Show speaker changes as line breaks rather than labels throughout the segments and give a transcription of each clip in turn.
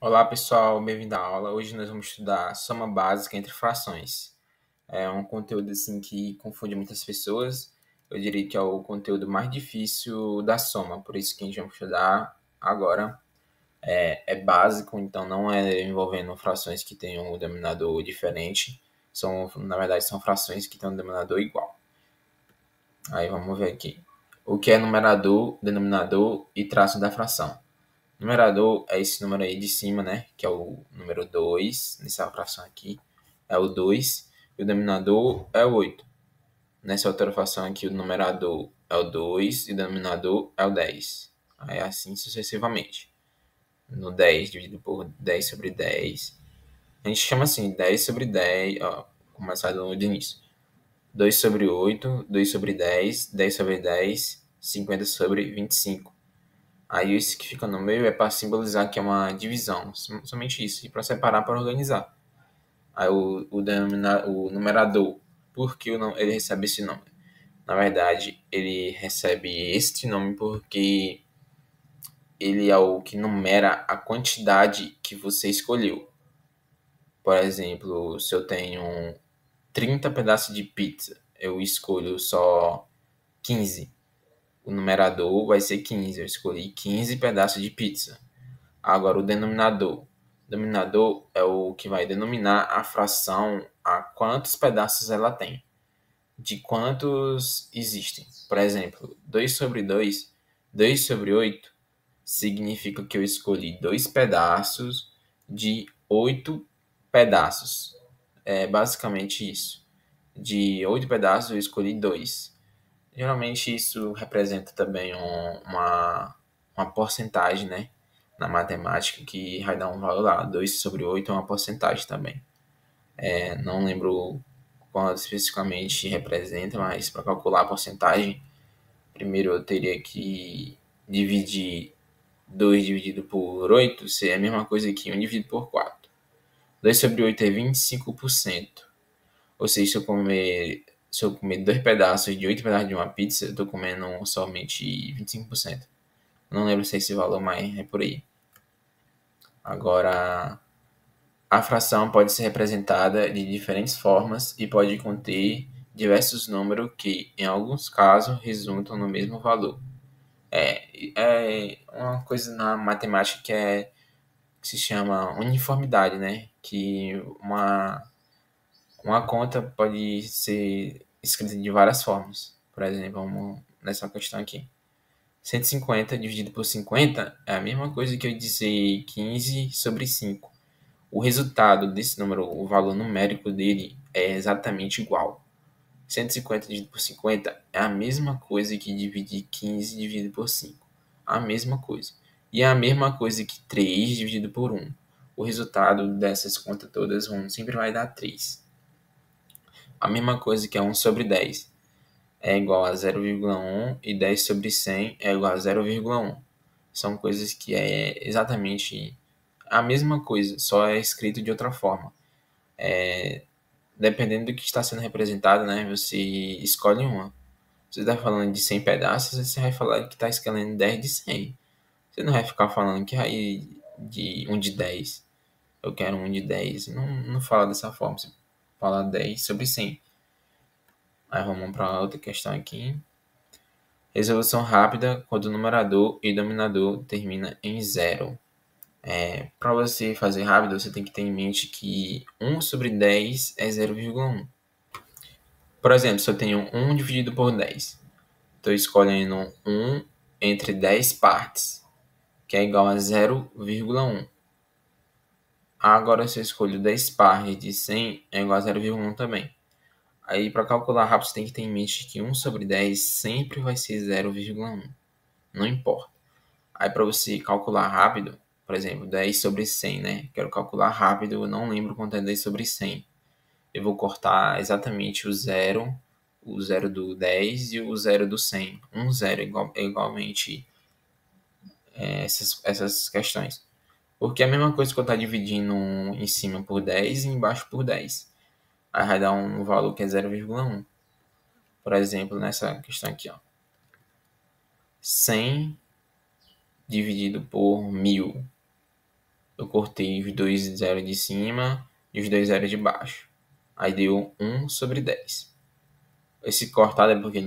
Olá pessoal, bem-vindo à aula. Hoje nós vamos estudar soma básica entre frações. É um conteúdo assim que confunde muitas pessoas. Eu diria que é o conteúdo mais difícil da soma, por isso que a gente vai estudar agora. É básico, então não é envolvendo frações que tenham um denominador diferente. Na verdade, são frações que têm um denominador igual. Aí vamos ver aqui. O que é numerador, denominador e traço da fração? Numerador é esse número aí de cima, né? Que é o número 2 nessa fração aqui. É o 2. E o denominador é o 8. Nessa outra fração aqui, o numerador é o 2 e o denominador é o 10. Aí assim sucessivamente. No 10 dividido por 10 sobre 10. A gente chama assim, 10 sobre 10. Ó, começar do início. 2 sobre 8, 2 sobre 10, 10 sobre 10, 50 sobre 25. Aí isso que fica no meio é para simbolizar que é uma divisão, somente isso, e para separar, para organizar. Aí o numerador, por que ele recebe esse nome? Na verdade, ele recebe este nome porque ele é o que numera a quantidade que você escolheu. Por exemplo, se eu tenho 30 pedaços de pizza, eu escolho só 15. O numerador vai ser 15. Eu escolhi 15 pedaços de pizza. Agora, o denominador. O denominador é o que vai denominar a fração a quantos pedaços ela tem. De quantos existem. Por exemplo, 2 sobre 2, 2 sobre 8, significa que eu escolhi 2 pedaços de 8 pedaços. É basicamente isso. De 8 pedaços, eu escolhi 2. Geralmente isso representa também uma porcentagem, né? Na matemática, que vai dar um valor lá. 2 sobre 8 é uma porcentagem também. Não lembro quanto especificamente representa, mas para calcular a porcentagem, primeiro eu teria que dividir 2 dividido por 8, seria a mesma coisa que 1 dividido por 4. 2 sobre 8 é 25%. Ou seja, se eu comer 2 pedaços de 8 pedaços de uma pizza, eu estou comendo somente 25%. Não lembro se é esse valor, mas é por aí. Agora, a fração pode ser representada de diferentes formas e pode conter diversos números que, em alguns casos, resultam no mesmo valor. É uma coisa na matemática que se chama uniformidade, né? Que uma conta pode ser escrita de várias formas. Por exemplo, vamos nessa questão aqui. 150 dividido por 50 é a mesma coisa que eu dizer 15 sobre 5. O resultado desse número, o valor numérico dele, é exatamente igual. 150 dividido por 50 é a mesma coisa que dividir 15 dividido por 5. A mesma coisa. E é a mesma coisa que 3 dividido por 1. O resultado dessas contas todas sempre vai dar 3. A mesma coisa que é 1 sobre 10 é igual a 0,1 e 10 sobre 100 é igual a 0,1. São coisas que é exatamente a mesma coisa, só é escrito de outra forma. Dependendo do que está sendo representado, né, você escolhe uma. Você está falando de 100 pedaços, você vai falar que está escolhendo 10 de 100. Você não vai ficar falando que aí de um de 10. Eu quero um de 10. Não fala dessa forma. Você fala 10 sobre 100. Aí vamos para outra questão aqui. Resolução rápida quando o numerador e denominador termina em zero. Para você fazer rápido, você tem que ter em mente que 1 sobre 10 é 0,1. Por exemplo, se eu tenho 1 dividido por 10, estou escolhendo 1 entre 10 partes, que é igual a 0,1. Agora, se eu escolho 10 partes de 100, é igual a 0,1 também. Aí, para calcular rápido, você tem que ter em mente que 1 sobre 10 sempre vai ser 0,1. Não importa. Aí, para você calcular rápido, por exemplo, 10 sobre 100, né? Quero calcular rápido, eu não lembro quanto é 10 sobre 100. Eu vou cortar exatamente o zero do 10 e o zero do 100. Um zero igualmente essas questões. Porque é a mesma coisa que eu estar dividindo em cima por 10 e embaixo por 10. Aí vai dar um valor que é 0,1. Por exemplo, nessa questão aqui, ó. 100 dividido por 1000 Eu cortei os dois zeros de cima e os dois zeros de baixo. Aí deu 1 sobre 10. Esse cortado é porque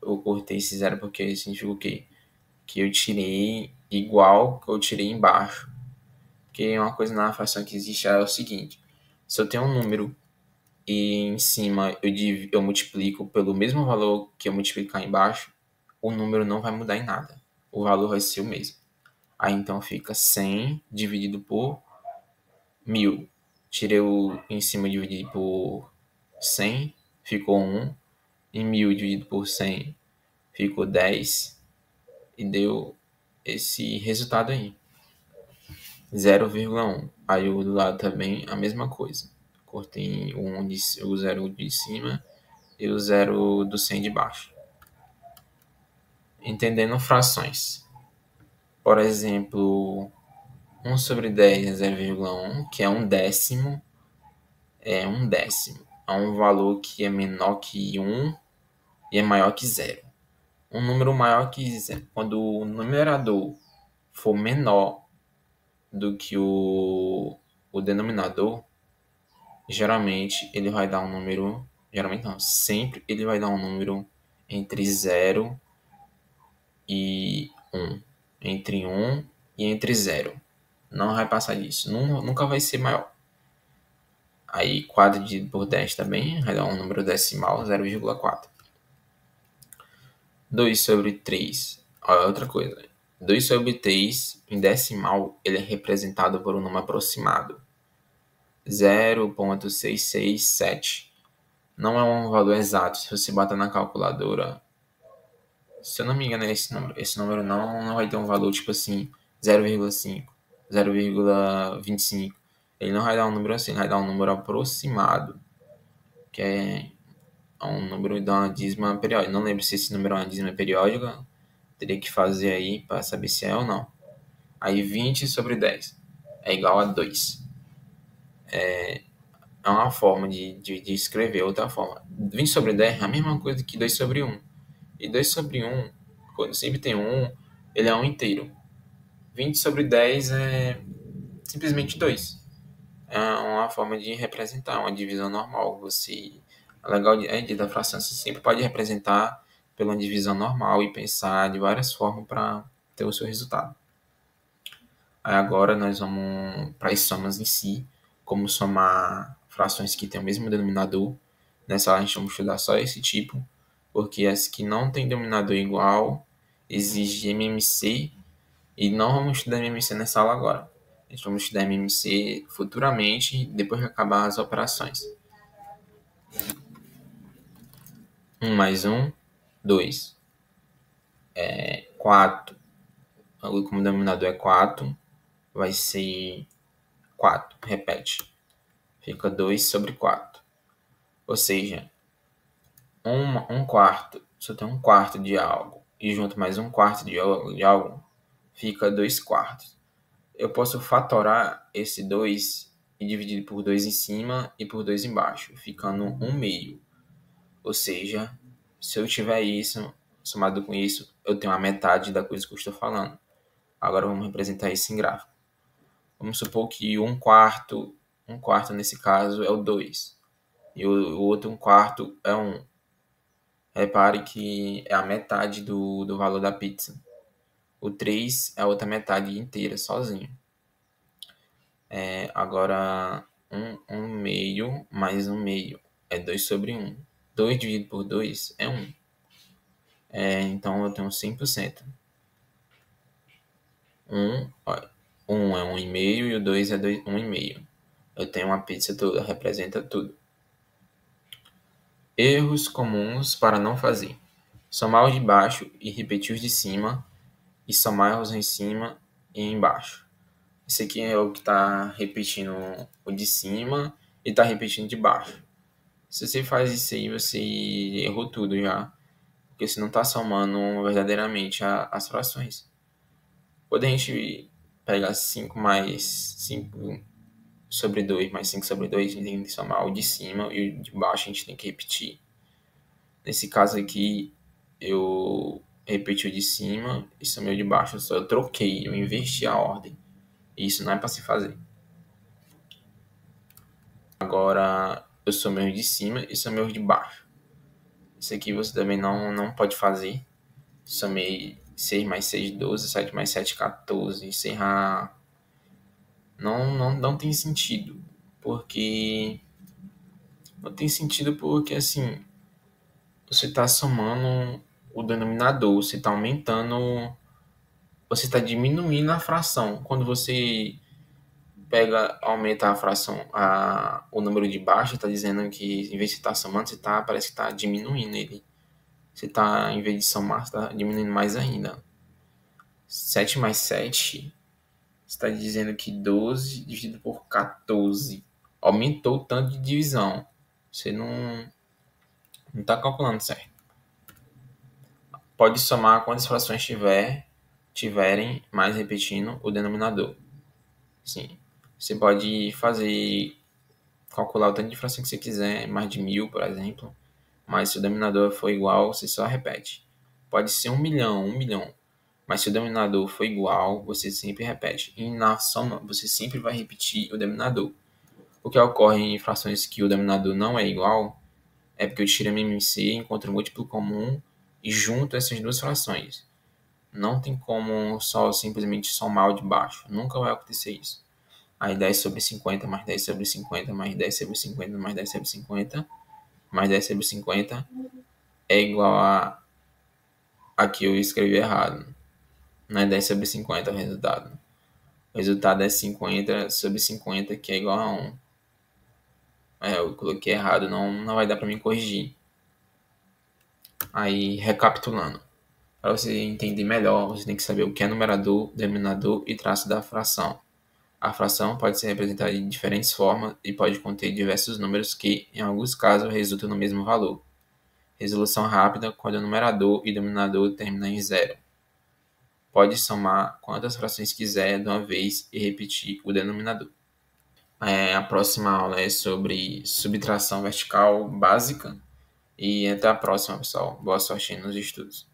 eu cortei esse zero porque significa o quê? Que eu tirei igual que eu tirei embaixo. Porque uma coisa na fração que existe é o seguinte: se eu tenho um número e em cima eu multiplico pelo mesmo valor que eu multiplicar embaixo, o número não vai mudar em nada. O valor vai ser o mesmo. Aí então fica 100 dividido por 1000. Tirei o em cima dividido por 100, ficou 1. E 1000 dividido por 100 ficou 10. E deu esse resultado aí. 0,1. Aí o do lado também a mesma coisa. Cortei o 0 de cima e o 0 do 100 de baixo. Entendendo frações. Por exemplo, 1 sobre 10 é 0,1, que é um décimo. É um décimo. É um valor que é menor que 1 e é maior que 0. Um número maior que 0. Quando o numerador for menor do que o denominador, geralmente ele vai dar um número. Geralmente não, sempre ele vai dar um número entre 0 e 1. Entre 1 e entre 0. Não vai passar disso. Nunca vai ser maior. Aí 4 dividido por 10 também vai dar um número decimal, 0,4. 2 sobre 3. Olha outra coisa. 2 sobre 3 em decimal ele é representado por um número aproximado. 0,667. Não é um valor exato. Se você bater na calculadora, se eu não me engano, é esse número. Esse número não vai ter um valor tipo assim, 0,5, 0,25. Ele não vai dar um número assim, ele vai dar um número aproximado, que é um número de uma dízima periódica. Não lembro se esse número é uma dízima periódica. Teria que fazer aí para saber se é ou não. Aí 20 sobre 10 é igual a 2. É uma forma de escrever, outra forma. 20 sobre 10 é a mesma coisa que 2 sobre 1. E 2 sobre 1, quando sempre tem 1, ele é um inteiro. 20 sobre 10 é simplesmente 2. É uma forma de representar uma divisão normal. A legal da fração, você sempre pode representar pela divisão normal e pensar de várias formas para ter o seu resultado. Aí agora nós vamos para as somas em si, como somar frações que têm o mesmo denominador. Nessa aula a gente vai estudar só esse tipo, porque as que não têm denominador igual exige MMC, e não vamos estudar MMC nessa aula agora. A gente vai estudar MMC futuramente, depois que acabar as operações. 1 mais 1, 2. 4. Como o denominador é 4, vai ser 4. Repete. Fica 2 sobre 4. Ou seja, um quarto, se eu tenho um quarto de algo e junto mais um quarto de algo, fica 2 quartos. Eu posso fatorar esse 2 e dividir por 2 em cima e por 2 embaixo, ficando 1 meio. Ou seja, se eu tiver isso, somado com isso, eu tenho a metade da coisa que eu estou falando. Agora vamos representar isso em gráfico. Vamos supor que um quarto nesse caso é o 2 e o outro um quarto é 1. Repare que é a metade do valor da pizza. O 3 é a outra metade inteira, sozinho. Agora, um meio mais um meio é 2 sobre 1. 2 dividido por 2 é 1. Então, eu tenho 100%. 1 é 1,5 e o 2 é 1,5. Eu tenho uma pizza toda, representa tudo. Erros comuns para não fazer. Somar os de baixo e repetir os de cima, e somar os em cima e embaixo. Esse aqui é o que está repetindo o de cima e está repetindo de baixo. Se você faz isso aí, você errou tudo já, porque você não está somando verdadeiramente as frações. Quando a gente pega 5 mais 5 sobre 2 mais 5 sobre 2, a gente tem que somar o de cima e o de baixo a gente tem que repetir. Nesse caso aqui, eu repeti o de cima e somei o de baixo, só eu troquei, eu inverti a ordem. Isso não é para se fazer. Agora, eu sou meu de cima e sou meu de baixo. Isso aqui você também não pode fazer. Somei 6 mais 6, 12, 7 mais 7, 14. Encerrar não tem sentido. Porque. Não tem sentido porque, assim, você está somando o denominador, você está aumentando, você está diminuindo a fração. Quando você aumenta a fração, o número de baixo, está dizendo que em vez de estar somando, parece que está diminuindo ele. Você está, em vez de somar, você está diminuindo mais ainda. 7 mais 7 está dizendo que 12 dividido por 14 aumentou o tanto de divisão. Você não está calculando certo. Pode somar quantas frações tiverem, mais repetindo o denominador. Sim. Você pode calcular o tanto de fração que você quiser, mais de 1000, por exemplo. Mas se o denominador for igual, você só repete. Pode ser 1 milhão, 1 milhão. Mas se o denominador for igual, você sempre repete. E na soma, você sempre vai repetir o denominador. O que ocorre em frações que o denominador não é igual é porque eu tiro a MMC, encontro o múltiplo comum e junto essas duas frações. Não tem como só simplesmente somar o de baixo. Nunca vai acontecer isso. Aí 10 sobre 50 mais 10 sobre 50 mais 10 sobre 50 mais 10 sobre 50 mais 10 sobre 50 é igual a aqui eu escrevi errado. Não é 10 sobre 50 o resultado. O resultado é 50 sobre 50, que é igual a 1. Eu coloquei errado, não vai dar para mim corrigir. Aí, recapitulando. Para você entender melhor, você tem que saber o que é numerador, denominador e traço da fração. A fração pode ser representada de diferentes formas e pode conter diversos números que, em alguns casos, resultam no mesmo valor. Resolução rápida quando o numerador e denominador terminam em zero. Pode somar quantas frações quiser de uma vez e repetir o denominador. A próxima aula é sobre subtração vertical básica. E até a próxima, pessoal. Boa sorte nos estudos.